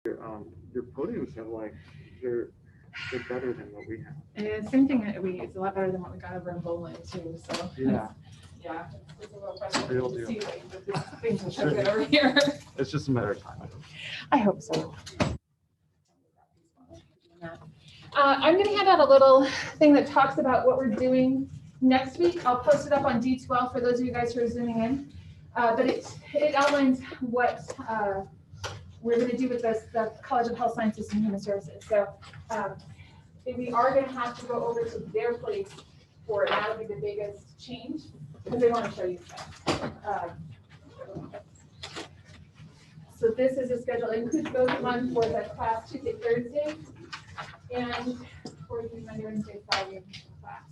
your podiums have like they're better than what we have. And same thing, it's a lot better than what we got over in Bowling too, so. Yeah. Yeah, it's a little frustrating Real to deal. see like, things are so good over here. It's just a matter of time. I hope so. I'm going to hand out a little thing that talks about what we're doing next week. I'll post it up on D12 for those of you guys who are zooming in. But it outlines what we're going to do with the College of Health Sciences and Human Services. So we are going to have to go over to their place for it. That'll be the biggest change because they want to show you stuff. So this is a schedule. It includes both one for the class Tuesday, Thursday, and for the Monday, Wednesday, Friday class.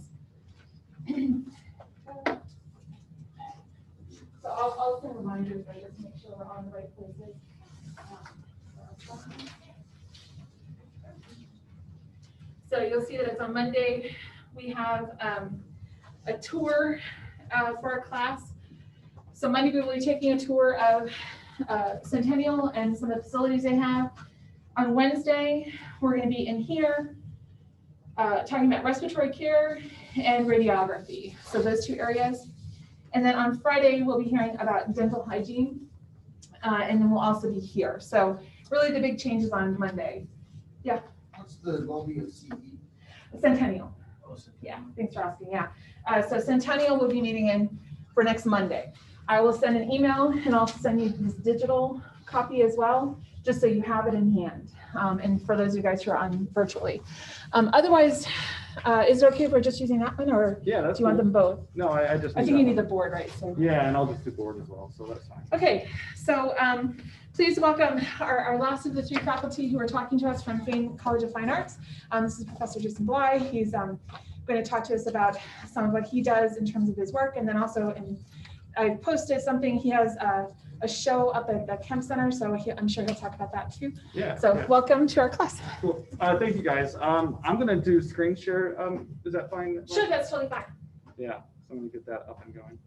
So I'll send reminders, but just make sure we're on the right places. So you'll see that it's on Monday. We have a tour for our class. So Monday we will be taking a tour of Centennial and some of the facilities they have. On Wednesday, we're going to be in here talking about respiratory care and radiography. So those two areas. And then on Friday, we'll be hearing about dental hygiene. And then we'll also be here. So really the big changes on Monday. Yeah. What's the lobby of CE? Centennial. Oh, Centennial. Yeah, thanks for asking. Yeah. So Centennial will be meeting in for next Monday. I will send an email and I'll send you this digital copy as well, just so you have it in hand. And for those of you guys who are on virtually. Otherwise, is it okay if we're just using that one, or Yeah, that's do you want cool. them both? No, I just. I think you need the board, right? So. Yeah, and I'll just do board as well, so that's fine. Okay, so please welcome our last of the three faculty who are talking to us from College of Fine Arts. This is Professor Jason Bly. He's going to talk to us about some of what he does in terms of his work, and then also I posted something. He has a show up at the Kemp Center, so I'm sure he'll talk about that too. Yeah. So yeah. welcome to our class. Cool. Thank you guys. I'm gonna do screen share. Is that fine? Sure, that's totally fine. Yeah. So I'm gonna get that up and going.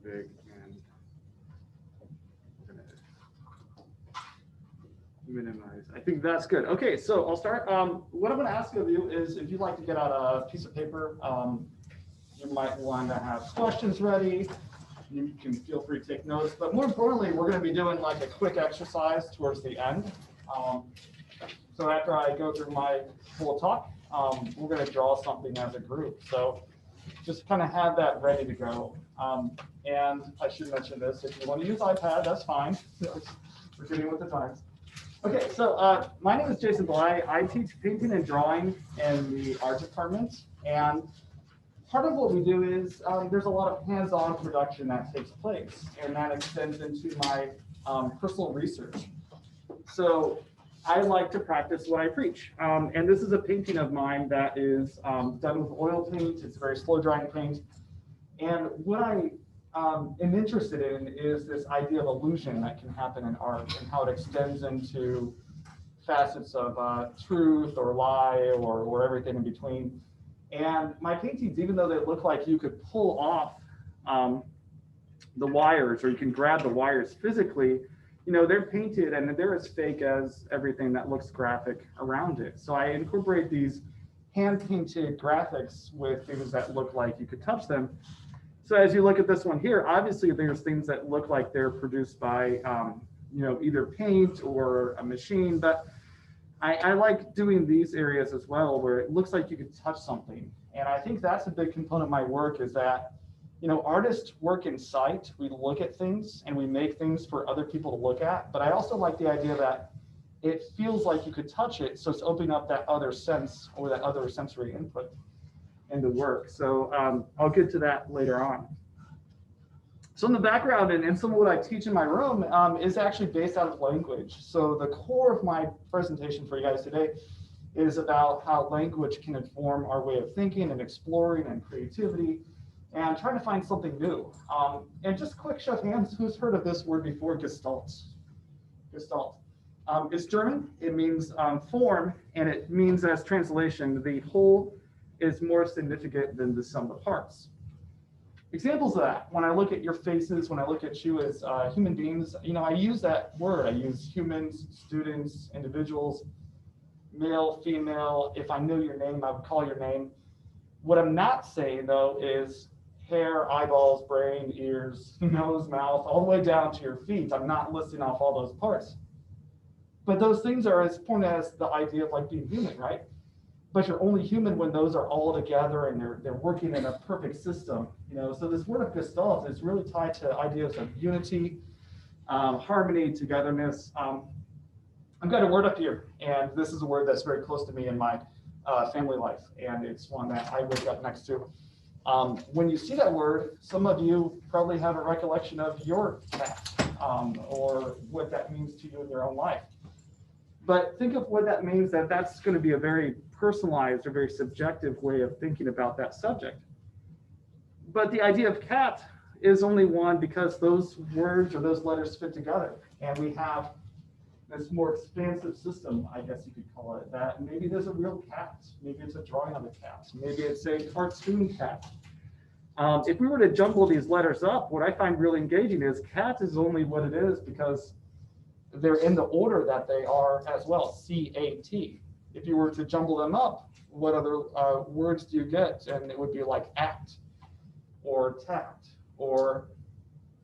Big and minimize. I think that's good. Okay, so I'll start. What I'm going to ask of you is if you'd like to get out a piece of paper, you might want to have questions ready. You can feel free to take notes, but more importantly, we're going to be doing like a quick exercise towards the end. So after I go through my full talk, we're going to draw something as a group. So just kind of have that ready to go. And I should mention this, if you want to use iPad, that's fine. We're getting with the times. Okay, so my name is Jason Bly. I teach painting and drawing in the art department. And part of what we do is there's a lot of hands-on production that takes place, and that extends into my personal research. So I like to practice what I preach. And this is a painting of mine that is done with oil paint. It's a very slow drying paint. And what I am interested in is this idea of illusion that can happen in art and how it extends into facets of truth or lie or everything in between. And my paintings, even though they look like you could pull off the wires, or you can grab the wires physically, you know, they're painted and they're as fake as everything that looks graphic around it. So I incorporate these hand-painted graphics with things that look like you could touch them. So as you look at this one here, obviously there's things that look like they're produced by, you know, either paint or a machine, but I like doing these areas as well where it looks like you could touch something. And I think that's a big component of my work is that, you know, artists work in sight. We look at things and we make things for other people to look at. But I also like the idea that it feels like you could touch it. So it's opening up that other sense or that other sensory input in the work. So I'll get to that later on. So in the background and some of what I teach in my room is actually based out of language. So the core of my presentation for you guys today is about how language can inform our way of thinking and exploring and creativity and trying to find something new. And just quick show of hands, who's heard of this word before, Gestalt? Gestalt. It's German, it means form, and it means as translation, the whole is more significant than the sum of the parts. Examples of that, when I look at your faces, when I look at you as human beings, I use that word. I use humans, students, individuals, male, female. If I knew your name, I would call your name. What I'm not saying, though, is hair, eyeballs, brain, ears, nose, mouth, all the way down to your feet. I'm not listing off all those parts. But those things are as important as the idea of like being human, right? But you're only human when those are all together and they're working in a perfect system. So this word of Gestalt is really tied to ideas of unity, harmony, togetherness. I've got a word up here, and this is a word that's very close to me in my family life, and it's one that I wake up next to. When you see that word, some of you probably have a recollection of your cat, or what that means to you in your own life. But think of what that means, that's going to be a very personalized or very subjective way of thinking about that subject. But the idea of cat is only one because those words or those letters fit together. And we have this more expansive system, I guess you could call it, that maybe there's a real cat. Maybe it's a drawing of a cat. Maybe it's a cartoon cat. If we were to jumble these letters up, what I find really engaging is cat is only what it is because they're in the order that they are as well, C-A-T. If you were to jumble them up, what other words do you get? And it would be like act or tact, or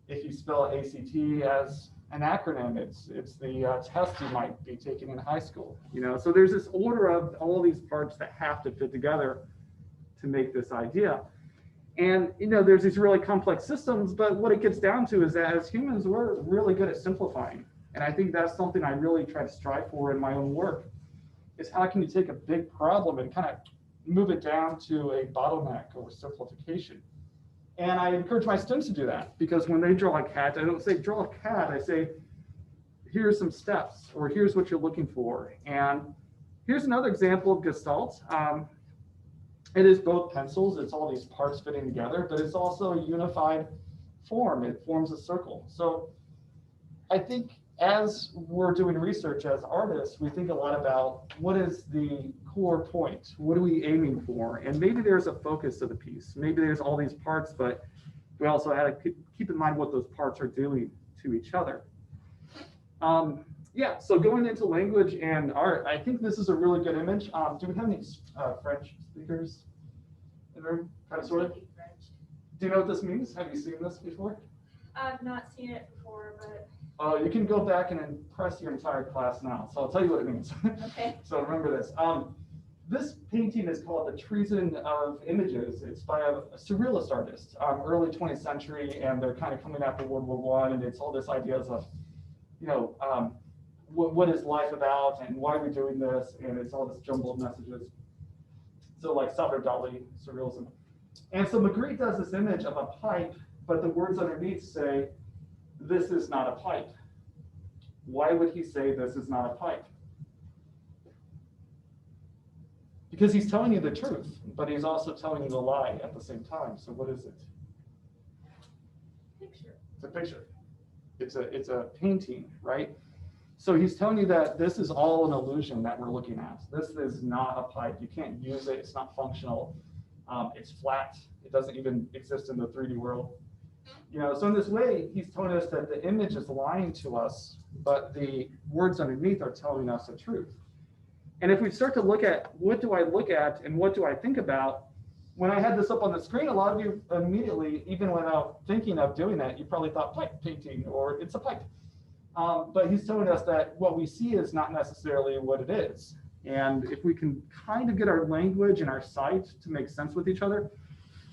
if you spell ACT as an acronym, it's the test you might be taking in high school. So there's this order of all these parts that have to fit together to make this idea. And there's these really complex systems, but what it gets down to is that as humans, we're really good at simplifying. And I think that's something I really try to strive for in my own work, is how can you take a big problem and kind of move it down to a bottleneck or simplification. And I encourage my students to do that, because when they draw a cat, I don't say draw a cat, I say here's some steps, or here's what you're looking for. And here's another example of Gestalt. It is both pencils, it's all these parts fitting together, but it's also a unified form. It forms a circle. So I think as we're doing research as artists, we think a lot about what is the core point? What are we aiming for? And maybe there's a focus of the piece. Maybe there's all these parts, but we also have to keep in mind what those parts are doing to each other. Yeah, so going into language and art, I think this is a really good image. Do we have any French speakers in the room? Kind of, sort of? Do you know what this means? Have you seen this before? I've not seen it before, but you can go back and impress your entire class now. So I'll tell you what it means. okay. So remember this. This painting is called The Treason of Images. It's by a surrealist artist, early 20th century, and they're kind of coming after World War I, and it's all this ideas of, what is life about and why are we doing this, and it's all this jumbled messages. So like Salvador Dali, surrealism. And so Magritte does this image of a pipe, but the words underneath say, this is not a pipe. Why would he say this is not a pipe? Because he's telling you the truth, but he's also telling you the lie at the same time. So what is it? Picture. It's a picture. It's a painting, right? So he's telling you that this is all an illusion that we're looking at. This is not a pipe. You can't use it. It's not functional. It's flat. It doesn't even exist in the 3D world. So in this way, he's telling us that the image is lying to us, but the words underneath are telling us the truth. And if we start to look at what do I look at and what do I think about, when I had this up on the screen, a lot of you immediately, even without thinking of doing that, you probably thought pipe painting or it's a pipe. But he's telling us that what we see is not necessarily what it is. And if we can kind of get our language and our sight to make sense with each other,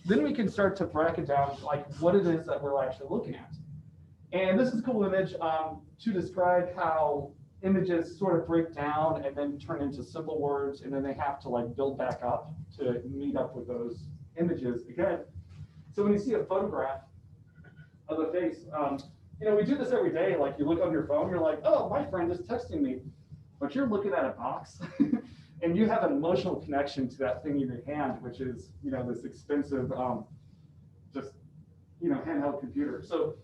then we can start to bracket down like what it is that we're actually looking at. And this is a cool image to describe how images sort of break down and then turn into simple words, and then they have to like build back up to meet up with those images again. So when you see a photograph of a face, we do this every day. Like you look on your phone, you're like, oh, my friend is texting me, but you're looking at a box and you have an emotional connection to that thing in your hand, which is, this expensive, handheld computer. So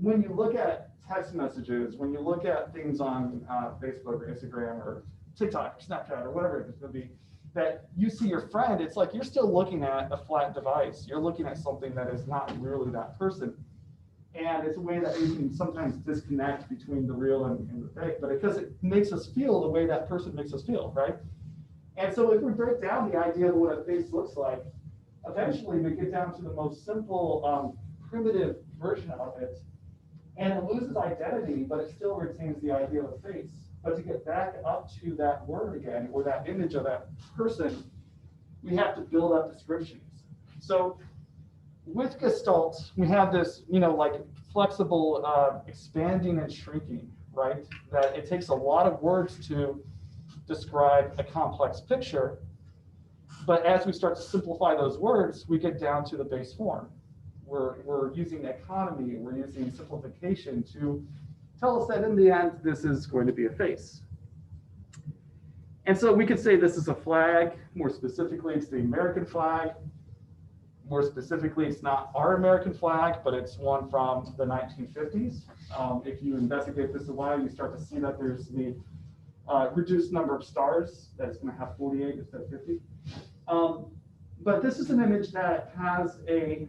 when you look at text messages, when you look at things on Facebook or Instagram or TikTok or Snapchat or whatever it's going to be, that you see your friend, it's like you're still looking at a flat device. You're looking at something that is not really that person. And it's a way that we can sometimes disconnect between the real and the fake, but because it makes us feel the way that person makes us feel, right? And so if we break down the idea of what a face looks like, eventually we get down to the most simple, primitive version of it, and it loses identity, but it still retains the idea of a face. But to get back up to that word again, or that image of that person, we have to build up descriptions. So with Gestalt, we have this, like flexible expanding and shrinking, right? That it takes a lot of words to describe a complex picture. But as we start to simplify those words, we get down to the base form. We're using economy, we're using simplification to tell us that in the end, this is going to be a face. And so we could say this is a flag. More specifically, it's the American flag. More specifically, it's not our American flag, but it's one from the 1950s. If you investigate this a while, you start to see that there's the reduced number of stars, that it's going to have 48 instead of 50. But this is an image that has a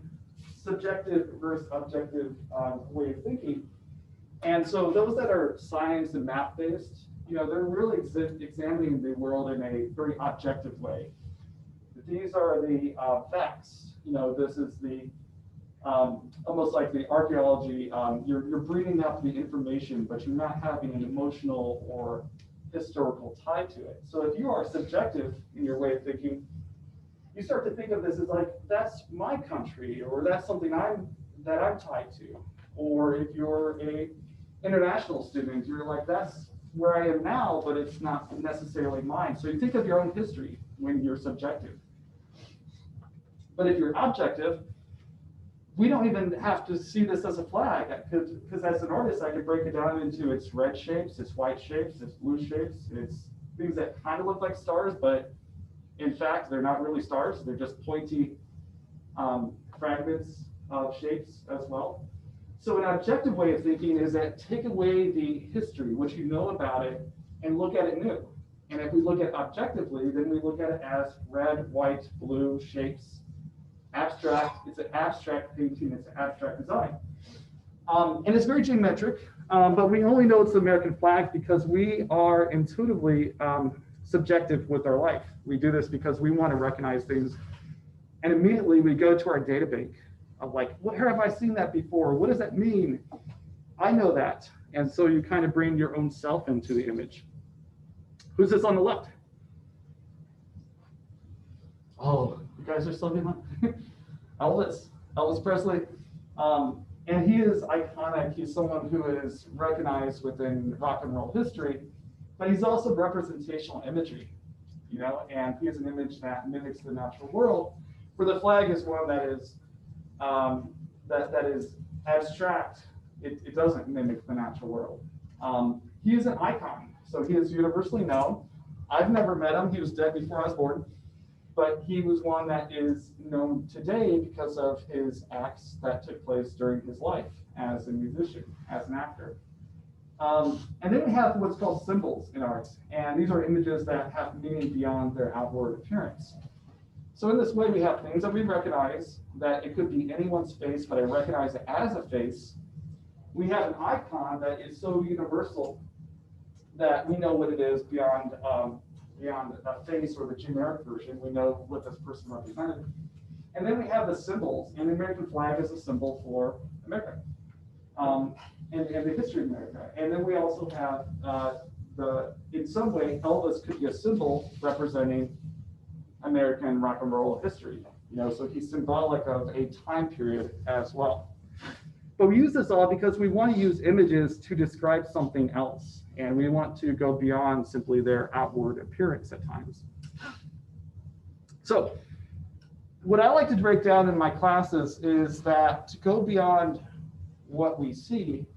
subjective versus objective way of thinking. And so those that are science and math based, they're really examining the world in a very objective way. These are the facts. This is the almost like the archaeology. You're bringing up the information, but you're not having an emotional or historical tie to it. So if you are subjective in your way of thinking, you start to think of this as like, that's my country, or that's something that I'm tied to. Or if you're a international student, you're like, that's where I am now, but it's not necessarily mine. So you think of your own history when you're subjective. But if you're objective, we don't even have to see this as a flag, because as an artist, I could break it down into its red shapes, its white shapes, its blue shapes, its things that kind of look like stars, but in fact, they're not really stars. They're just pointy fragments of shapes as well. So an objective way of thinking is that take away the history, what you know about it, and look at it new. And if we look at it objectively, then we look at it as red, white, blue shapes. Abstract, it's an abstract painting, it's an abstract design. And it's very geometric, but we only know it's the American flag because we are intuitively subjective with our life. We do this because we want to recognize things. And immediately we go to our data bank of like, where have I seen that before? What does that mean? I know that. And so you kind of bring your own self into the image. Who's this on the left? Oh, you guys are still behind? Elvis Presley. And he is iconic. He's someone who is recognized within rock and roll history, but he's also representational imagery, and he is an image that mimics the natural world, where the flag is one that is that is abstract. It doesn't mimic the natural world. He is an icon, so he is universally known. I've never met him. He was dead before I was born. But he was one that is known today because of his acts that took place during his life as a musician, as an actor. And then we have what's called symbols in art. And these are images that have meaning beyond their outward appearance. So in this way, we have things that we recognize, that it could be anyone's face, but I recognize it as a face. We have an icon that is so universal that we know what it is beyond a face or the generic version. We know what this person represented. And then we have the symbols, and the American flag is a symbol for America, and the history of America. And then we also have in some way, Elvis could be a symbol representing American rock and roll history. So he's symbolic of a time period as well. But we use this all because we want to use images to describe something else. And we want to go beyond simply their outward appearance at times. So what I like to break down in my classes is that to go beyond what we see,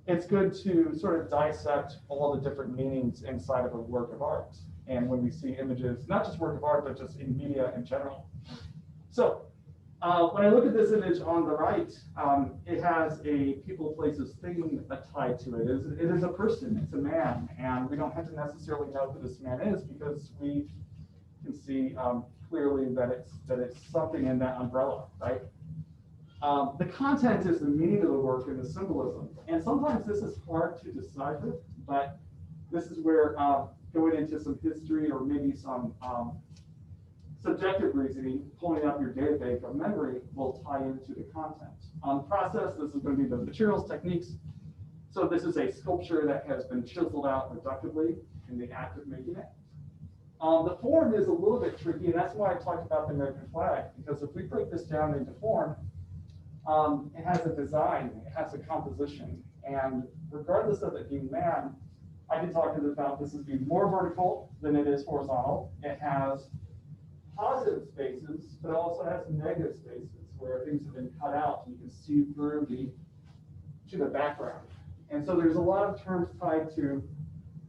it's good to sort of dissect all the different meanings inside of a work of art. And when we see images, not just work of art, but just in media in general. So when I look at this image on the right, it has a people, places, thing tied to it. It is a person, it's a man, and we don't have to necessarily know who this man is because we can see clearly that it's something in that umbrella, right? The content is the meaning of the work and the symbolism. And sometimes this is hard to decipher, but this is where going into some history or maybe some subjective reasoning, pulling up your data bank of memory will tie into the content. On the process, this is going to be the materials, techniques. So this is a sculpture that has been chiseled out reductively in the act of making it. The form is a little bit tricky, and that's why I talked about the American flag, because if we break this down into form, it has a design, it has a composition, and regardless of it being man, I can talk about this as being more vertical than it is horizontal. It has positive spaces, but it also has negative spaces where things have been cut out and you can see through to the background. And so there's a lot of terms tied to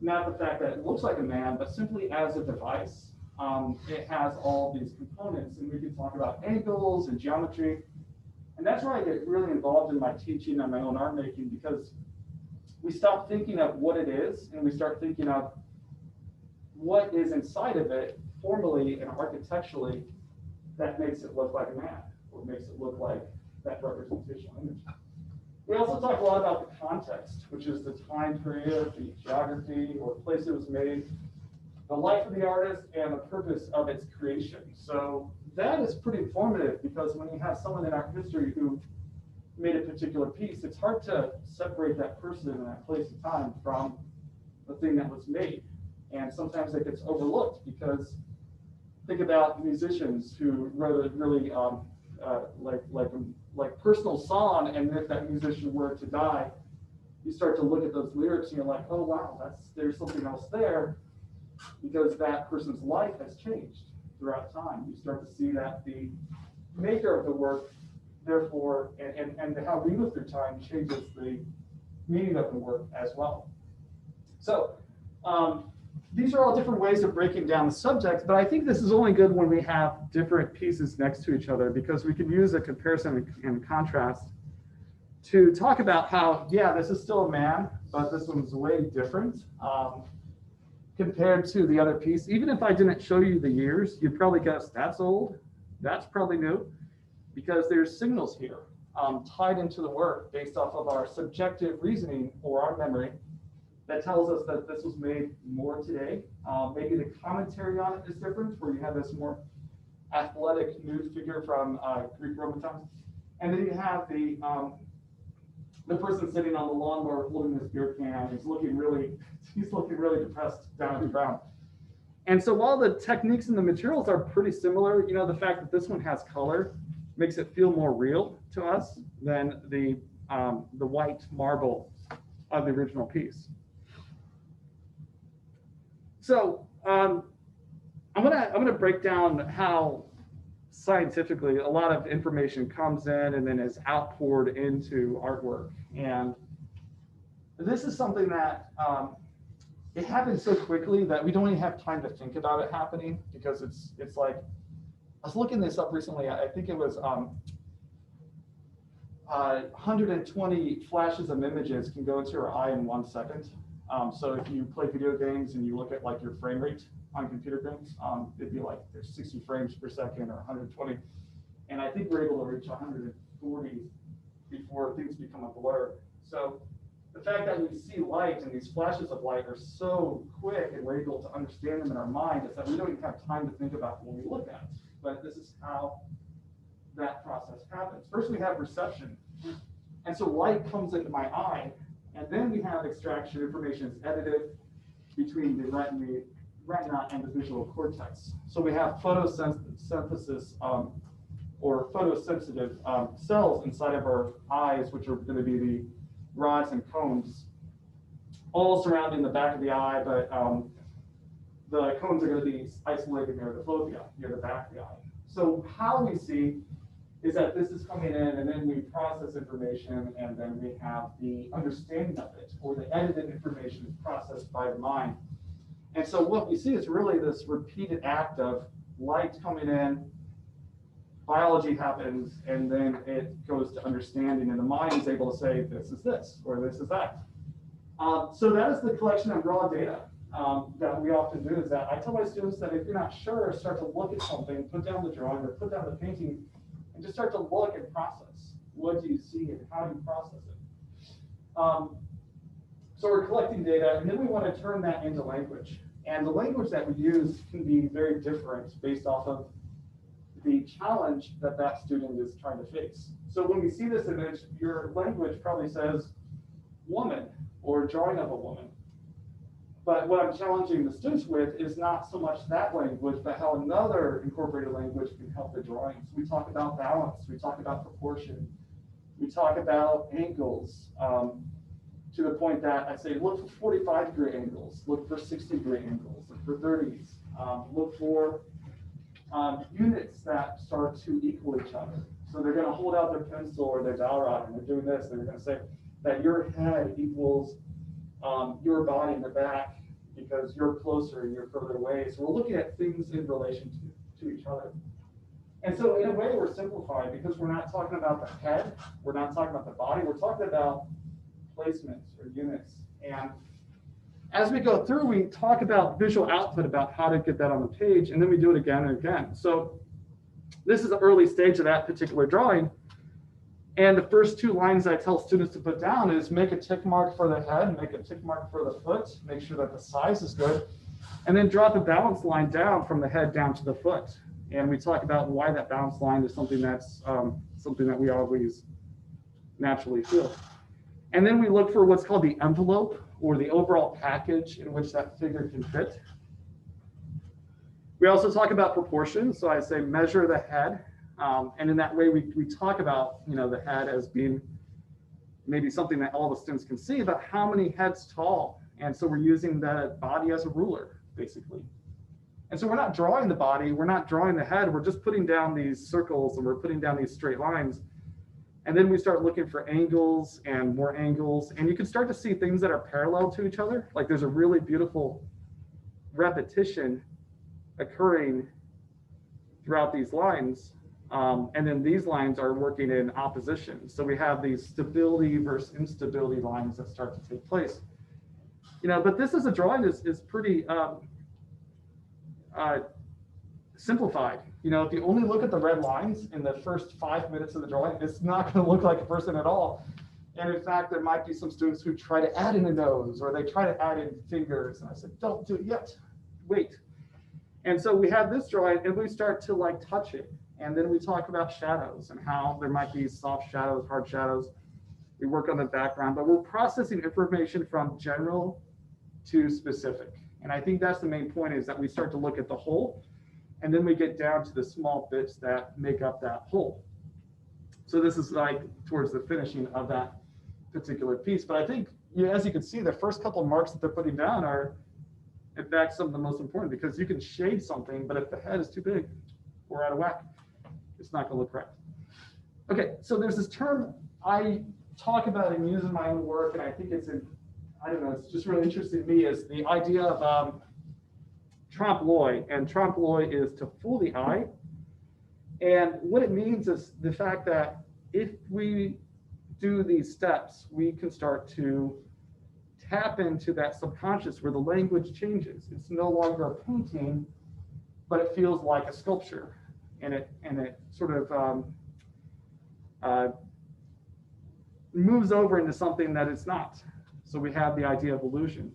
not the fact that it looks like a man, but simply as a device. It has all these components, and we can talk about angles and geometry. And that's where I get really involved in my teaching and my own art making, because we stop thinking of what it is and we start thinking of what is inside of it formally and architecturally that makes it look like a man, or makes it look like that representational image. We also talk a lot about the context, which is the time period, the geography or place it was made, the life of the artist, and the purpose of its creation. So that is pretty informative, because when you have someone in our history who made a particular piece, it's hard to separate that person in that place and time from the thing that was made. And sometimes it gets overlooked, because think about musicians who wrote a really like personal song, and if that musician were to die, you start to look at those lyrics and you're like, oh wow, there's something else there, because that person's life has changed throughout time. You start to see that the maker of the work, therefore, and how we move through time changes the meaning of the work as well. So these are all different ways of breaking down the subject, but I think this is only good when we have different pieces next to each other, because we can use a comparison and contrast to talk about how, yeah, this is still a man, but this one's way different compared to the other piece. Even if I didn't show you the years, you'd probably guess that's old, that's probably new, because there's signals here tied into the work based off of our subjective reasoning or our memory that tells us that this was made more today. Maybe the commentary on it is different, where you have this more athletic nude figure from Greek Roman times. And then you have the person sitting on the lawnmower holding this beer can. He's looking really depressed down on the ground. And so while the techniques and the materials are pretty similar, you know, the fact that this one has color makes it feel more real to us than the white marble of the original piece. So I'm gonna break down how scientifically a lot of information comes in and then is outpoured into artwork. And this is something that it happens so quickly that we don't even have time to think about it happening, because it's like, I was looking this up recently. I think it was 120 flashes of images can go into your eye in 1 second. So if you play video games and you look at like your frame rate on computer games, it'd be like there's 60 frames per second or 120. And I think we're able to reach 140 before things become a blur. So the fact that we see light and these flashes of light are so quick and we're able to understand them in our mind is that we don't even have time to think about when we look at it. But this is how that process happens. First, we have reception. And so light comes into my eye, and then we have extraction. Information is edited between the retina and the visual cortex. So we have photosynthesis or photosensitive cells inside of our eyes, which are going to be the rods and cones, all surrounding the back of the eye, but the cones are going to be isolated near the fovea, near the back of the eye. So how we see is that this is coming in, and then we process information, and then we have the understanding of it, or the edited information is processed by the mind. And so what we see is really this repeated act of light coming in, biology happens, and then it goes to understanding, and the mind is able to say, this is this, or this is that. So that is the collection of raw data. that we often do is that I tell my students that if you're not sure, start to look at something, put down the drawing or put down the painting, and just start to look and process. What do you see and how do you process it? So we're collecting data, and then we want to turn that into language. And the language that we use can be very different based off of the challenge that that student is trying to face. So when we see this image, your language probably says woman or drawing of a woman. But what I'm challenging the students with is not so much that language, but how another incorporated language can help the drawings. We talk about balance, we talk about proportion, we talk about angles, to the point that I say, look for 45-degree angles, look for 60-degree angles, look for 30s, look for units that start to equal each other. So they're going to hold out their pencil or their dowel rod, and they're doing this. They're going to say that your head equals your body in the back because you're closer and you're further away. So we're looking at things in relation to each other. And so in a way, we're simplified because we're not talking about the head. We're not talking about the body. We're talking about placements or units. And as we go through, we talk about visual output, about how to get that on the page, and then we do it again and again. So this is the early stage of that particular drawing. And the first 2 lines I tell students to put down is make a tick mark for the head, make a tick mark for the foot, make sure that the size is good, and then draw the balance line down from the head down to the foot. And we talk about why that balance line is something that's something that we always naturally feel. And then we look for what's called the envelope, or the overall package in which that figure can fit. We also talk about proportions. So I say measure the head. And in that way, we talk about the head as being maybe something that all the students can see, but how many heads tall. And so we're using the body as a ruler, basically. And so we're not drawing the body, we're not drawing the head, we're just putting down these circles and we're putting down these straight lines. And then we start looking for angles and more angles, and you can start to see things that are parallel to each other. Like there's a really beautiful repetition occurring throughout these lines. And then these lines are working in opposition. So we have these stability versus instability lines that start to take place. But this as a drawing is pretty simplified. If you only look at the red lines in the first 5 minutes of the drawing, it's not going to look like a person at all. And in fact, there might be some students who try to add in a nose, or they try to add in fingers. And I said, don't do it yet, wait. And so we have this drawing and we start to touch it. And then we talk about shadows and how there might be soft shadows, hard shadows. We work on the background, but we're processing information from general to specific. And I think that's the main point, is that we start to look at the whole, and then we get down to the small bits that make up that whole. So this is towards the finishing of that particular piece. But I think, as you can see, the first couple of marks that they're putting down are, in fact, some of the most important, because you can shade something, but if the head is too big or out of whack, it's not going to look correct. Okay, so there's this term I talk about and use in my own work, and I think it's it's just really interesting to me, is the idea of trompe l'oeil. And trompe l'oeil is to fool the eye. And what it means is the fact that if we do these steps, we can start to tap into that subconscious where the language changes. It's no longer a painting, but it feels like a sculpture. And it sort of moves over into something that it's not. So we have the idea of illusion.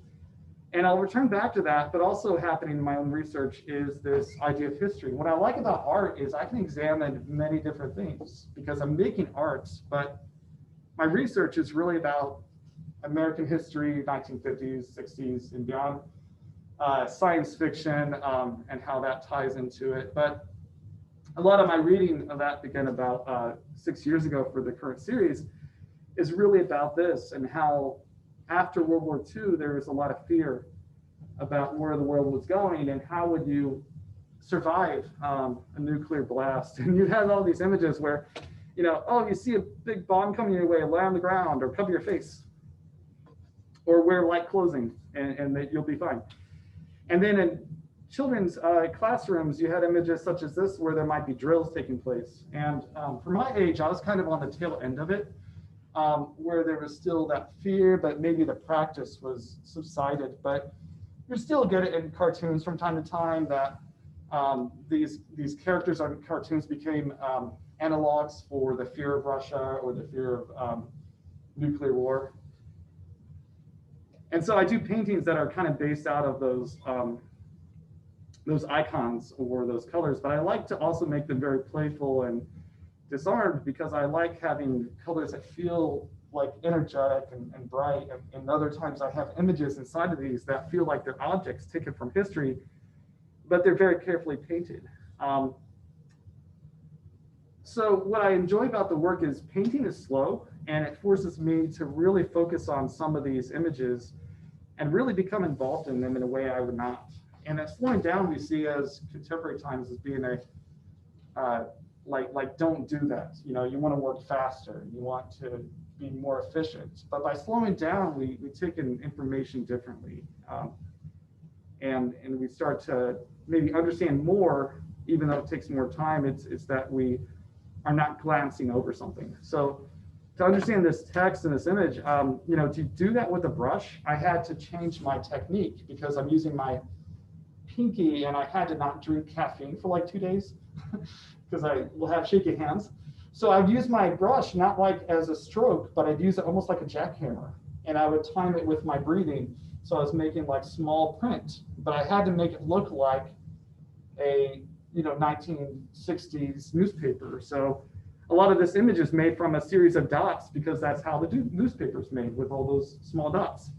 And I'll return back to that, but also happening in my own research is this idea of history. What I like about art is I can examine many different things because I'm making art, but my research is really about American history, 1950s, 60s, and beyond, science fiction, and how that ties into it. But a lot of my reading of that began about 6 years ago for the current series is really about this, and how after World War II, there was a lot of fear about where the world was going and how would you survive a nuclear blast. And you had all these images where, oh, you see a big bomb coming your way, lay on the ground or cover your face or wear light clothing and that you'll be fine. And then in children's classrooms, you had images such as this where there might be drills taking place. And for my age, I was kind of on the tail end of it. Where there was still that fear, but maybe the practice was subsided. But you still get it in cartoons from time to time that these characters on cartoons became analogs for the fear of Russia or the fear of nuclear war. And so I do paintings that are kind of based out of those icons or those colors, but I like to also make them very playful and disarmed because I like having colors that feel like energetic and bright. And other times I have images inside of these that feel like they're objects taken from history, but they're very carefully painted. So what I enjoy about the work is painting is slow, and it forces me to really focus on some of these images and really become involved in them in a way I would not. And that slowing down we see as contemporary times as being a like don't do that. You know, you want to work faster, you want to be more efficient. But by slowing down, we take in information differently, and we start to maybe understand more, even though it takes more time. It's that we are not glancing over something. So to understand this text and this image, you know, to do that with a brush, I had to change my technique because I'm using my pinky and I had to not drink caffeine for like 2 days because I will have shaky hands. So I've used my brush not like as a stroke, but I'd use it almost like a jackhammer, and I would time it with my breathing. So I was making like small print, but I had to make it look like a 1960s newspaper. So a lot of this image is made from a series of dots because that's how the newspaper's made, with all those small dots.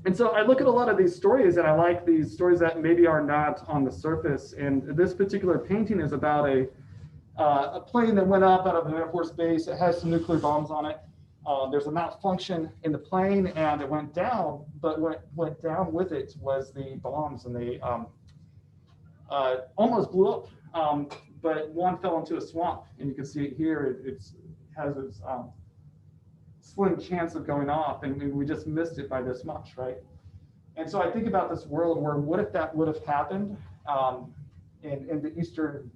And so I look at a lot of these stories, and I like these stories that maybe are not on the surface. And this particular painting is about a plane that went up out of an Air Force base. It has some nuclear bombs on it. There's a malfunction in the plane, and it went down. But what went down with it was the bombs, and they almost blew up. But one fell into a swamp, and you can see it here. It has its slim chance of going off, and we just missed it by this much, right? And so I think about this world where what if that would have happened in the eastern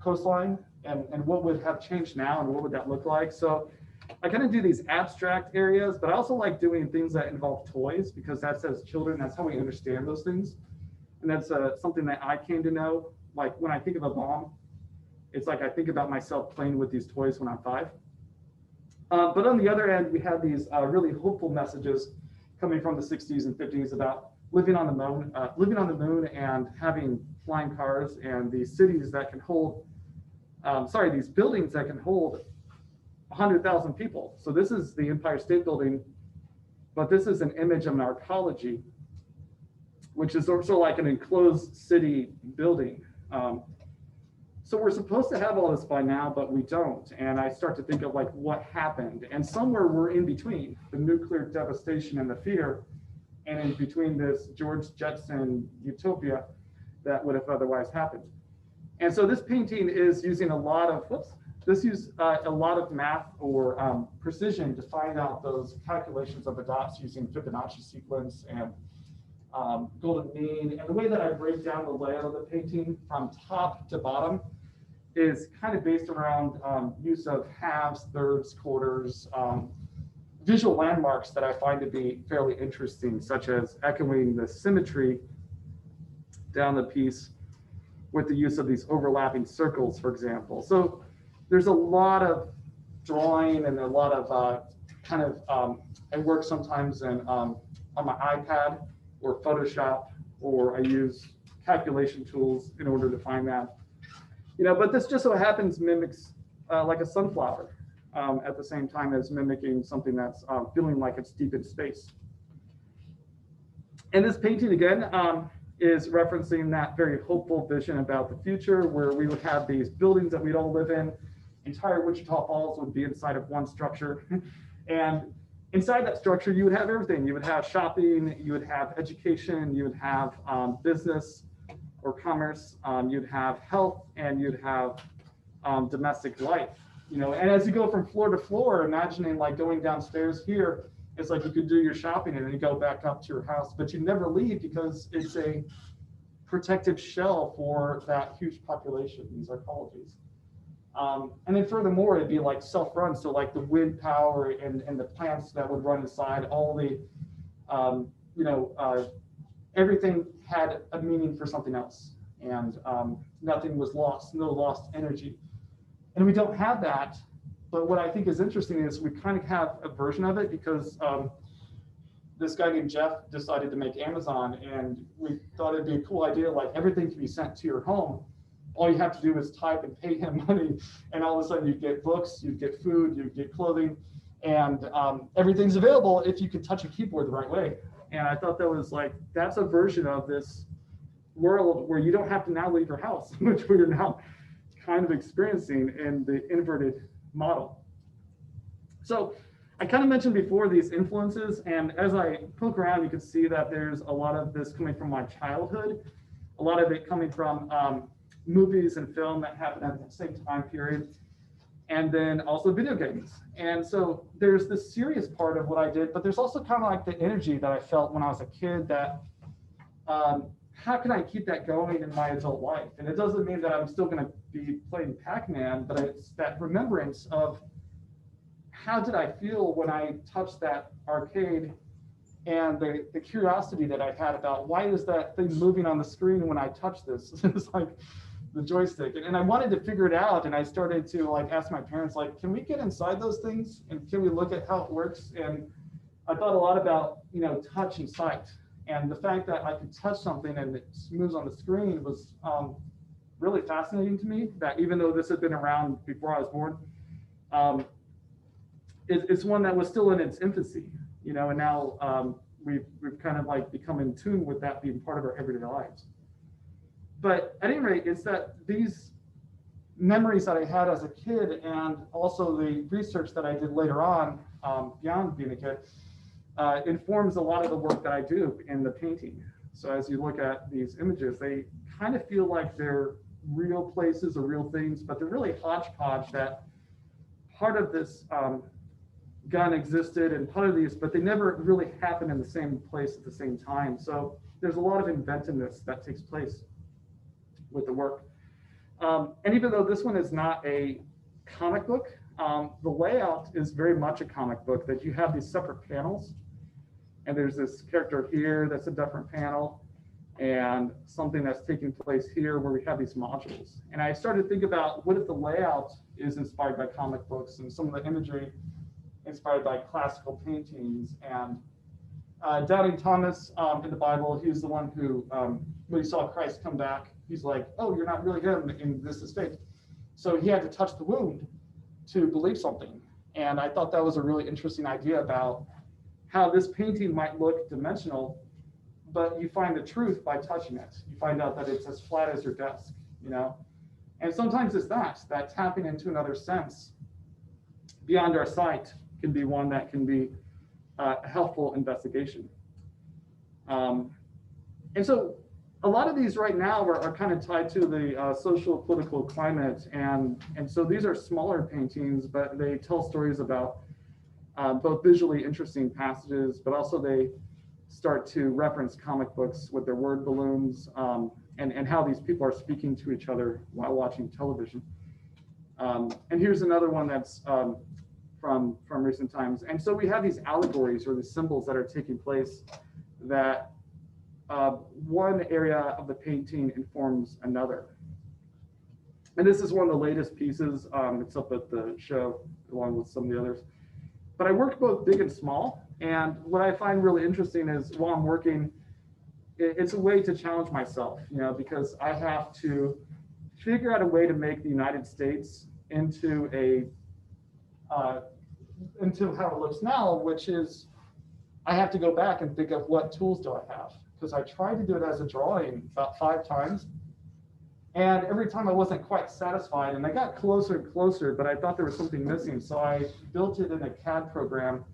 coastline, and what would have changed now, and what would that look like? So I kind of do these abstract areas, but I also like doing things that involve toys, because that's, as children, that's how we understand those things. And that's something that I came to know. Like when I think of a bomb, it's like I think about myself playing with these toys when I'm 5. But on the other end, we have these really hopeful messages coming from the 60s and 50s about living on the moon and having flying cars, and these cities that can hold, these buildings that can hold 100,000 people. So this is the Empire State Building, but this is an image of an arcology, which is also like an enclosed city building. So we're supposed to have all this by now, but we don't. And I start to think of like what happened. And somewhere we're in between the nuclear devastation and the fear, and in between this George Jetson utopia that would have otherwise happened. And so this painting is using a lot of, a lot of math or precision to find out those calculations of the dots using Fibonacci sequence and golden mean. And the way that I break down the layout of the painting from top to bottom is kind of based around use of halves, thirds, quarters, visual landmarks that I find to be fairly interesting, such as echoing the symmetry down the piece with the use of these overlapping circles, for example. So there's a lot of drawing and a lot of I work sometimes on my iPad or Photoshop, or I use calculation tools in order to find that. But this just so happens mimics like a sunflower at the same time as mimicking something that's feeling like it's deep in space. And this painting again is referencing that very hopeful vision about the future, where we would have these buildings that we'd all live in. Entire Wichita Falls would be inside of one structure. And inside that structure, you would have everything. You would have shopping, you would have education, you would have business or commerce, you'd have health, and you'd have domestic life. And as you go from floor to floor, imagining like going downstairs here, it's like you could do your shopping and then you go back up to your house, but you never leave because it's a protective shell for that huge population, these arcologies. And then furthermore, it'd be like self-run. So like the wind power and the plants that would run inside, all the you know, everything had a meaning for something else, and nothing was lost, no lost energy. And we don't have that. But what I think is interesting is we kind of have a version of it because this guy named Jeff decided to make Amazon, and we thought it'd be a cool idea, like everything can be sent to your home. All you have to do is type and pay him money, and all of a sudden you get books, you get food, you get clothing, and everything's available if you can touch a keyboard the right way. And I thought that was like, that's a version of this world where you don't have to now leave your house, which we're now kind of experiencing in the inverted model. So I kind of mentioned before these influences, and as I poke around, you can see that there's a lot of this coming from my childhood, a lot of it coming from movies and film that happened at the same time period, and then also video games. And so there's this serious part of what I did, but there's also kind of like the energy that I felt when I was a kid that, how can I keep that going in my adult life? And it doesn't mean that I'm still going to be playing Pac-Man, but it's that remembrance of how did I feel when I touched that arcade, and the curiosity that I had about why is that thing moving on the screen when I touch this? It's like the joystick. And I wanted to figure it out, and I started to like ask my parents, like, can we get inside those things and can we look at how it works? And I thought a lot about, you know, touch and sight. And the fact that I could touch something and it moves on the screen was really fascinating to me, that even though this had been around before I was born, it's one that was still in its infancy, you know, and now we've kind of like become in tune with that being part of our everyday lives. But at any rate, it's that these memories that I had as a kid, and also the research that I did later on, beyond being a kid, informs a lot of the work that I do in the painting. So as you look at these images, they kind of feel like they're real places or real things, but they're really hodgepodge, that part of this gun existed and part of these, but they never really happen in the same place at the same time. So there's a lot of inventiveness that takes place with the work. And even though this one is not a comic book, the layout is very much a comic book, that you have these separate panels, and there's this character here that's a different panel, and something that's taking place here where we have these modules. And I started to think about, what if the layout is inspired by comic books and some of the imagery inspired by classical paintings? And Doubting Thomas in the Bible, he's the one who, when he saw Christ come back, he's like, oh, you're not really him, and this is fake. So he had to touch the wound to believe something. And I thought that was a really interesting idea about how this painting might look dimensional, but you find the truth by touching it. You find out that it's as flat as your desk, you know? And sometimes it's that tapping into another sense beyond our sight can be one that can be a helpful investigation. And so a lot of these right now are kind of tied to the social political climate. And so these are smaller paintings, but they tell stories about both visually interesting passages, but also they start to reference comic books with their word balloons, and how these people are speaking to each other while watching television. And here's another one that's from recent times. And so we have these allegories, or these symbols that are taking place, that one area of the painting informs another. And this is one of the latest pieces. It's up at the show along with some of the others. But I worked both big and small. And what I find really interesting is, while I'm working, it's a way to challenge myself, you know, because I have to figure out a way to make the United States into how it looks now, which is, I have to go back and think of what tools do I have, because I tried to do it as a drawing about 5 times, and every time I wasn't quite satisfied, and I got closer and closer, but I thought there was something missing. So I built it in a CAD program,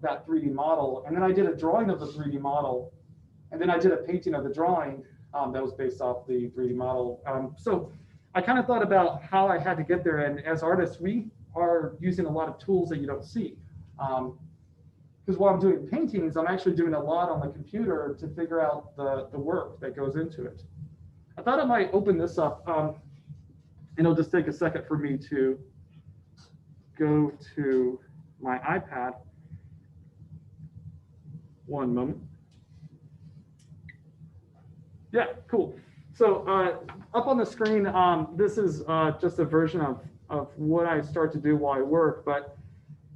that 3D model, and then I did a drawing of the 3D model, and then I did a painting of the drawing that was based off the 3D model. So I kind of thought about how I had to get there, and as artists, we are using a lot of tools that you don't see. Because while I'm doing paintings, I'm actually doing a lot on the computer to figure out the work that goes into it. I thought I might open this up, and it'll just take a second for me to go to my iPad. One moment. Yeah, cool. So up on the screen, this is just a version of what I start to do while I work. But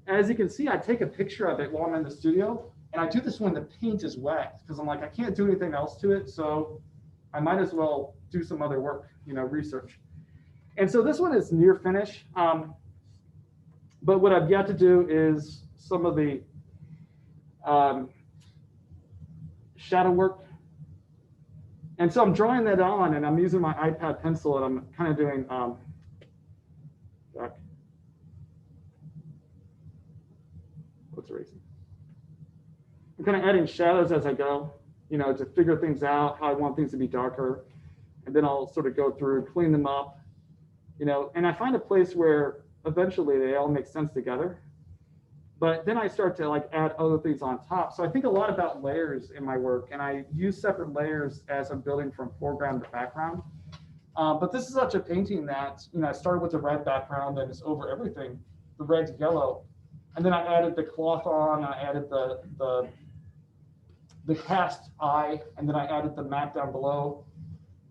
as you can see, I take a picture of it while I'm in the studio. And I do this when the paint is wet because I'm like, I can't do anything else to it. So I might as well do some other work, research. And so this one is near finish. But what I've yet to do is some of the shadow work. And so I'm drawing that on, and I'm using my iPad pencil, and I'm kind of doing what's erasing? I'm kind of adding shadows as I go, to figure things out, how I want things to be darker. And then I'll sort of go through, clean them up, and I find a place where eventually they all make sense together. But then I start to add other things on top. So I think a lot about layers in my work, and I use separate layers as I'm building from foreground to background. But this is such a painting that, I started with the red background and it's over everything, the red to yellow. And then I added the cloth on, I added the cast eye, and then I added the mat down below.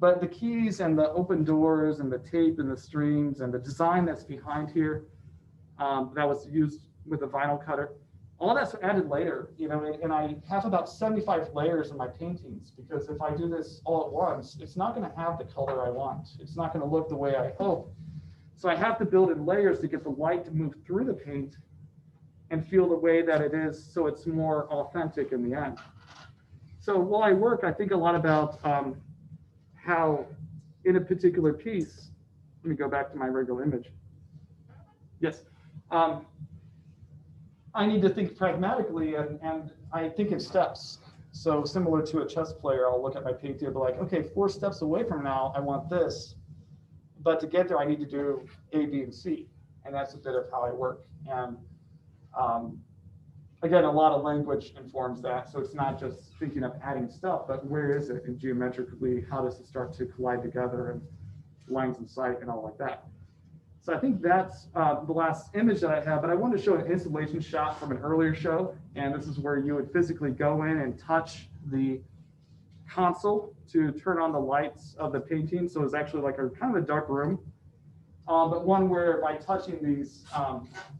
But the keys and the open doors and the tape and the strings and the design that's behind here, that was used with a vinyl cutter, all that's added later, and I have about 75 layers in my paintings, because if I do this all at once, it's not going to have the color I want. It's not going to look the way I hope. So I have to build in layers to get the light to move through the paint and feel the way that it is, so it's more authentic in the end. So while I work, I think a lot about how in a particular piece, let me go back to my regular image. Yes. I need to think pragmatically, and I think in steps. So similar to a chess player, I'll look at my painting and be like, okay, 4 steps away from now, I want this. But to get there, I need to do A, B, and C. And that's a bit of how I work. And again, a lot of language informs that. So it's not just thinking of adding stuff, but where is it? And geometrically, how does it start to collide together, and lines of sight and all like that. So I think that's the last image that I have, but I wanted to show an installation shot from an earlier show. And this is where you would physically go in and touch the console to turn on the lights of the painting. So it's actually like a kind of a dark room, but one where by touching these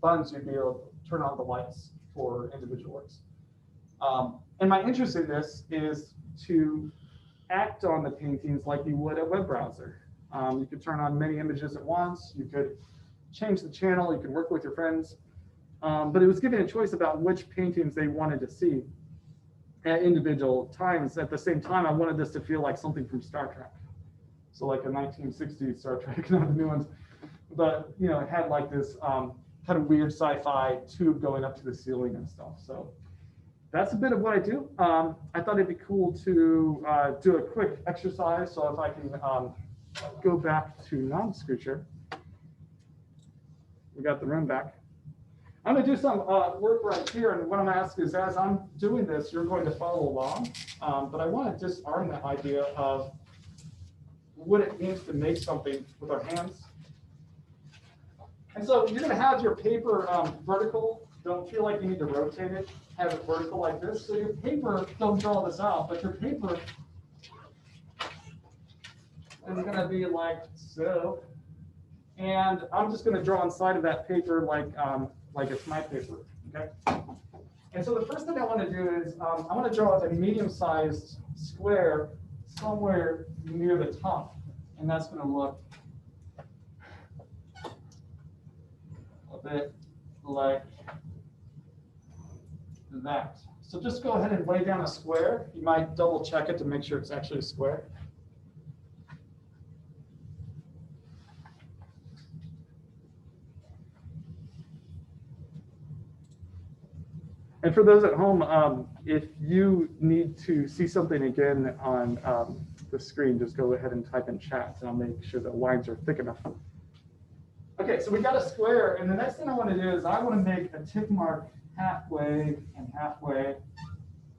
buttons, you'd be able to turn on the lights for individual works. And my interest in this is to act on the paintings like you would a web browser. You could turn on many images at once. You could change the channel. You could work with your friends. But it was given a choice about which paintings they wanted to see at individual times. At the same time, I wanted this to feel like something from Star Trek. So like a 1960s Star Trek, not the new ones. But it had like this kind of weird sci-fi tube going up to the ceiling and stuff. So that's a bit of what I do. I thought it'd be cool to do a quick exercise. So if I can go back to non-scoocher. We got the room back. I'm going to do some work right here, and what I'm asking is, as I'm doing this, you're going to follow along, but I want to disarm that idea of what it means to make something with our hands. And so you're going to have your paper vertical. Don't feel like you need to rotate it. Have it vertical like this. So your paper, don't draw this out, but your paper is going to be like so, and I'm just going to draw inside of that paper like it's my paper, okay? And so the first thing I want to do is I want to draw a medium-sized square somewhere near the top, and that's going to look a bit like that. So just go ahead and lay down a square. You might double check it to make sure it's actually a square. And for those at home, if you need to see something again on the screen, just go ahead and type in chat, and I'll make sure the lines are thick enough. Okay, so we got a square, and the next thing I want to do is I want to make a tick mark halfway and halfway.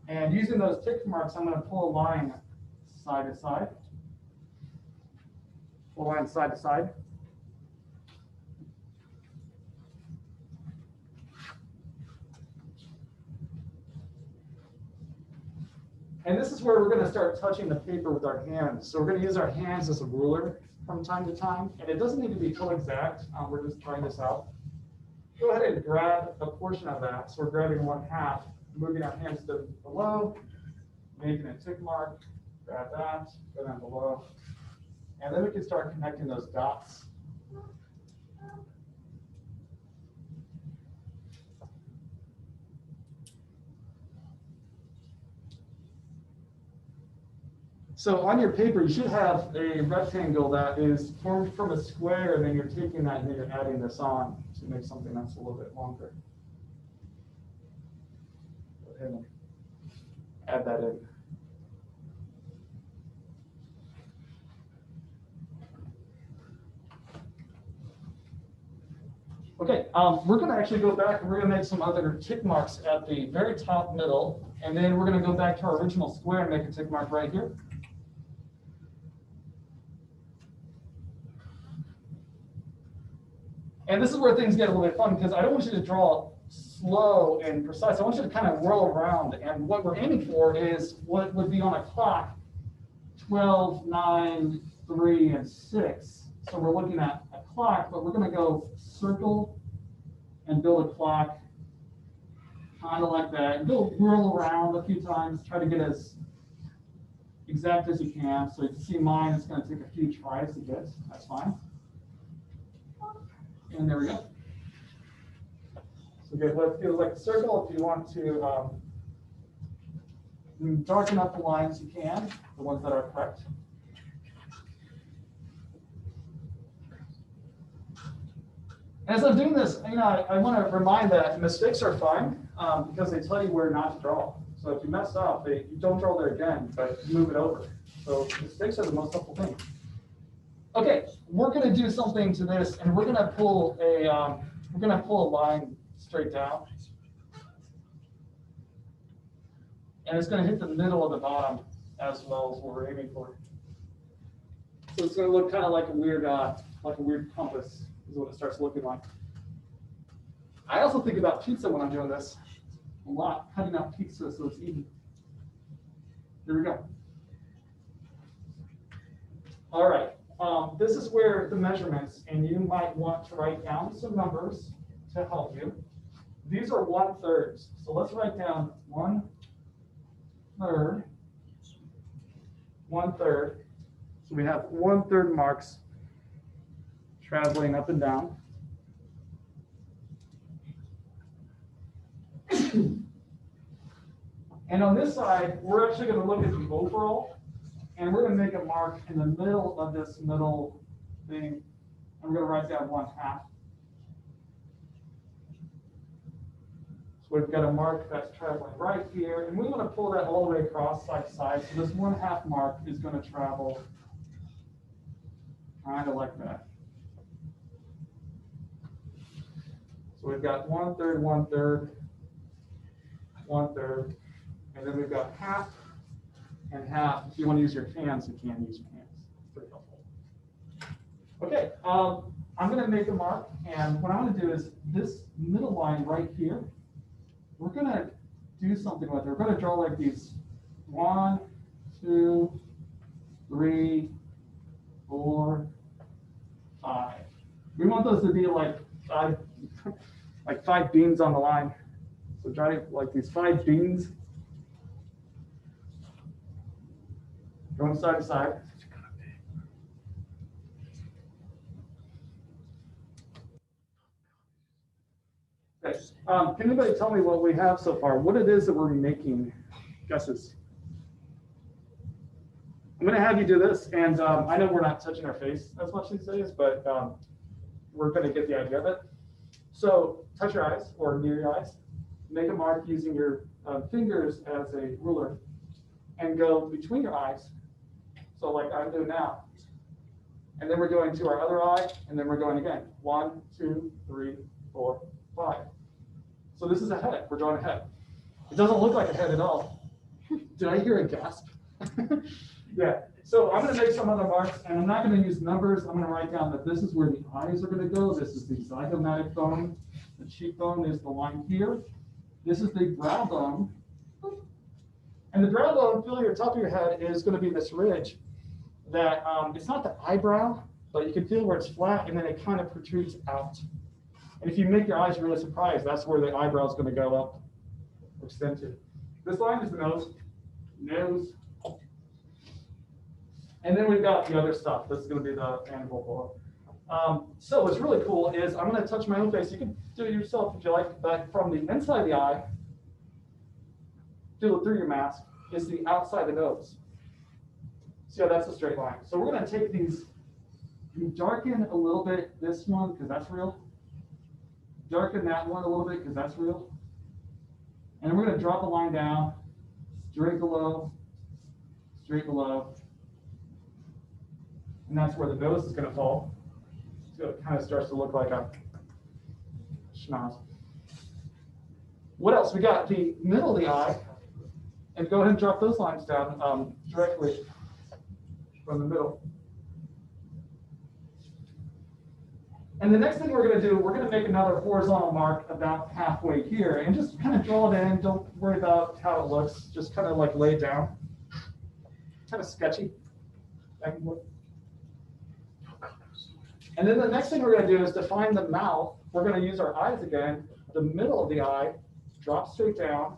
And using those tick marks, I'm going to pull a line side to side. Pull a line side to side. And this is where we're going to start touching the paper with our hands. So we're going to use our hands as a ruler from time to time. And it doesn't need to be full exact. We're just trying this out. Go ahead and grab a portion of that. So we're grabbing 1/2, moving our hands to below, making a tick mark, grab that, go down below. And then we can start connecting those dots. So on your paper, you should have a rectangle that is formed from a square, and then you're taking that and then you're adding this on to make something that's a little bit longer. Go ahead and add that in. Okay, we're going to actually go back and we're going to make some other tick marks at the very top middle, and then we're going to go back to our original square and make a tick mark right here. And this is where things get a little bit fun, because I don't want you to draw slow and precise. I want you to kind of whirl around. And what we're aiming for is what would be on a clock, 12, 9, 3, and 6. So we're looking at a clock, but we're going to go circle and build a clock, kind of like that. And go whirl around a few times, try to get as exact as you can. So you can see mine, it's going to take a few tries to get. That's fine. And there we go. So get what feels like a circle. If you want to darken up the lines, you can, the ones that are correct. As I'm doing this, I want to remind that mistakes are fine because they tell you where not to draw. So if you mess up, you don't draw there again, but move it over. So mistakes are the most helpful thing. Okay, we're going to do something to this, and we're going to pull a line straight down, and it's going to hit the middle of the bottom as well as what we're aiming for. So it's going to look kind of like a weird compass is what it starts looking like. I also think about pizza when I'm doing this a lot, cutting out pizza so it's even. Here we go. All right. This is where the measurements, and you might want to write down some numbers to help you. These are 1/3. So let's write down 1/3, 1/3. So we have 1/3 marks traveling up and down. And on this side, we're actually going to look at the overall. And we're going to make a mark in the middle of this middle thing. And we're going to write down 1/2. So we've got a mark that's traveling right here. And we want to pull that all the way across side to side. So this 1/2 mark is going to travel kind of like that. So we've got 1/3, 1/3, 1/3. And then we've got 1/2. And 1/2. If you want to use your hands, you can use your hands. It's pretty helpful. Okay, I'm going to make a mark, and what I'm going to do is this middle line right here, we're going to do something with it. We're going to draw like these 1, 2, 3, 4, 5. We want those to be like five beans on the line. So draw like these 5 beans. Going side to side. Okay. Can anybody tell me what we have so far? What it is that we're making? Guesses. I'm going to have you do this, and I know we're not touching our face as much these days, but we're going to get the idea of it. So touch your eyes or near your eyes. Make a mark using your fingers as a ruler, and go between your eyes. So like I'm doing now. And then we're going to our other eye, and then we're going again. 1, 2, 3, 4, 5. So this is a head. We're drawing a head. It doesn't look like a head at all. Did I hear a gasp? Yeah. So I'm going to make some other marks, and I'm not going to use numbers. I'm going to write down that this is where the eyes are going to go. This is the zygomatic bone. The cheekbone is the line here. This is the brow bone. And the brow bone, feel your top of your head is going to be this ridge that it's not the eyebrow, but you can feel where it's flat and then it kind of protrudes out. And if you make your eyes really surprised, that's where the eyebrow is going to go up, extend to. This line is the nose, nose. And then we've got the other stuff. This is going to be the mandible below. So what's really cool is I'm going to touch my own face. You can do it yourself if you like, but from the inside of the eye, do it through your mask, is the outside of the nose. See how that's a straight line. So we're going to take these, darken a little bit this one because that's real. Darken that one a little bit because that's real. And we're going to drop a line down, straight below. And that's where the nose is going to fall. So it kind of starts to look like a schnoz. What else? We got the middle of the eye. And go ahead and drop those lines down directly from the middle. And the next thing we're going to do, we're going to make another horizontal mark about halfway here and just kind of draw it in. Don't worry about how it looks. Just kind of like lay it down. Kind of sketchy. Back and forth. And then the next thing we're going to do is define the mouth. We're going to use our eyes again. The middle of the eye, drop straight down.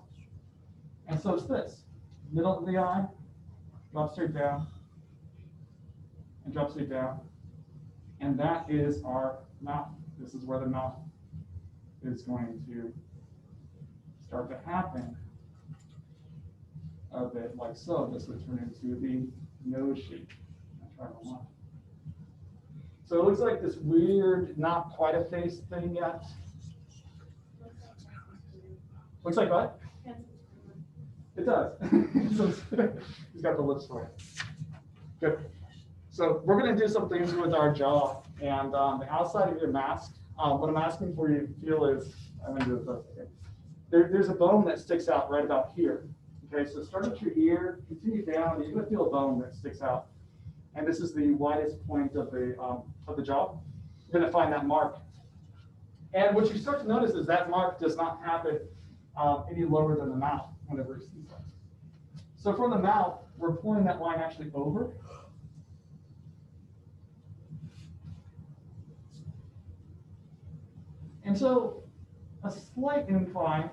And so it's this. Middle of the eye, drop straight down, and drop straight down. And that is our mouth. This is where the mouth is going to start to happen a bit like so. This would turn into the nose shape. So it looks like this weird, not quite a face thing yet. Looks like what? It does. He's got the lips for it. Good. So we're going to do some things with our jaw and the outside of your mask. What I'm asking for you to feel is, I'm going to do it first. Okay. There's a bone that sticks out right about here. Okay, so start at your ear, continue down, and you're going to feel a bone that sticks out. And this is the widest point of the jaw. You're going to find that mark. And what you start to notice is that mark does not happen any lower than the mouth whenever you see that. So from the mouth, we're pulling that line actually over. And so a slight incline,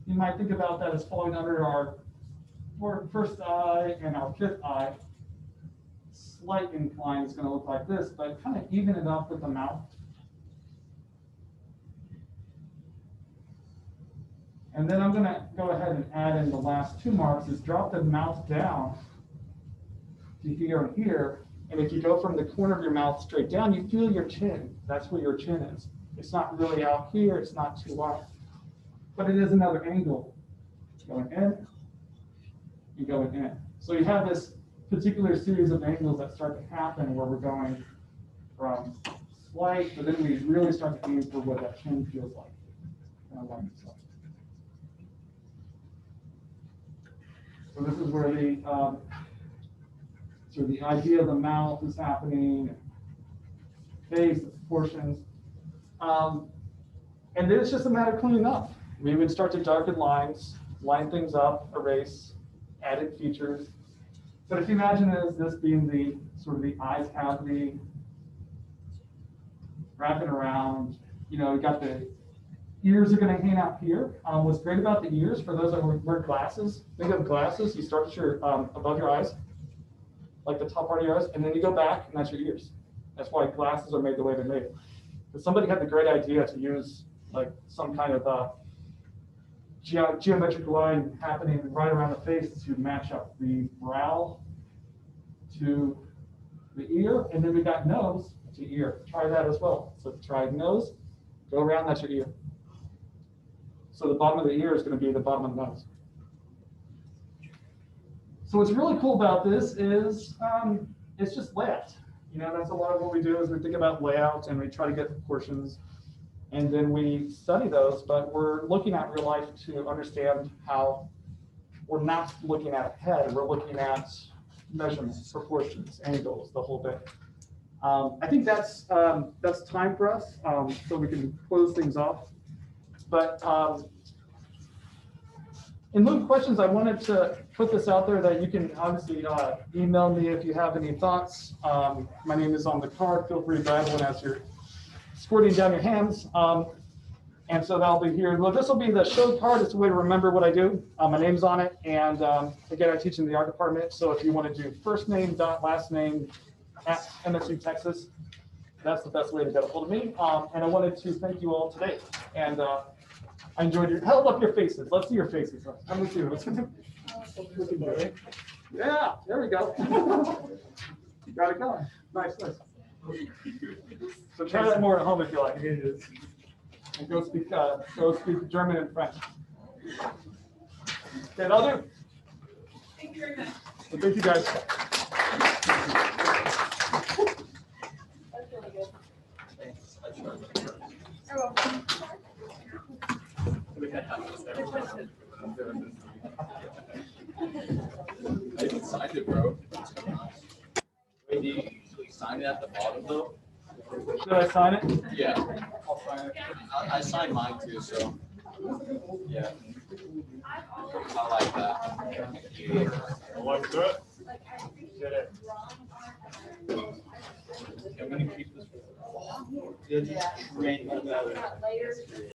you might think about that as falling under our first eye and our fifth eye. Slight incline is going to look like this, but kind of even it up with the mouth. And then I'm going to go ahead and add in the last two marks is drop the mouth down to here and here. And if you go from the corner of your mouth straight down, you feel your chin. That's where your chin is. It's not really out here. It's not too wide. But it is another angle. Going in and going in. So you have this particular series of angles that start to happen where we're going from slight, but then we really start to aim for what that chin feels like. So this is where the idea of the mouth is happening, face, the proportions. And then it's just a matter of cleaning up. We would start to darken lines, line things up, erase, added features. But if you imagine it as this being the sort of the eye cavity, wrapping around, you got the ears are going to hang out here. What's great about the ears, for those that wear glasses, think of glasses, you start at your above your eyes, like the top part of your eyes, and then you go back, and that's your ears. That's why glasses are made the way they're made. But somebody had the great idea to use like some kind of geometric line happening right around the face to match up the brow to the ear, and then we got nose to ear. Try that as well. So try nose, go around, that's your ear. So the bottom of the ear is going to be the bottom of the nose. So what's really cool about this is it's just layout. That's a lot of what we do is we think about layout and we try to get proportions and then we study those, but we're looking at real life to understand how we're not looking at a head, we're looking at measurements, proportions, angles, the whole bit. I think that's time for us, so we can close things off. But in lieu of questions, I wanted to put this out there that you can obviously email me if you have any thoughts. My name is on the card. Feel free to grab one as you're squirting down your hands. And so that'll be here. Well, this will be the show card. It's a way to remember what I do. My name's on it. And again, I teach in the art department. So if you want to do first name, last name at MSU, Texas, that's the best way to get a hold of me. And I wanted to thank you all today. And I enjoyed your, held up your faces. Let's see your faces. Let me see. Yeah, there we go. You got it going. Nice, nice. So try that more at home if you like. And go speak German and French. Okay, other? Thank you very much. Well, thank you guys. That's really good. I even signed it, bro. Wait, do you usually sign it at the bottom though? Should I sign it? Yeah. I'll sign it. I signed mine too, so. Yeah. I like that. I like that. Get it. I'm gonna keep this. Yeah, just train.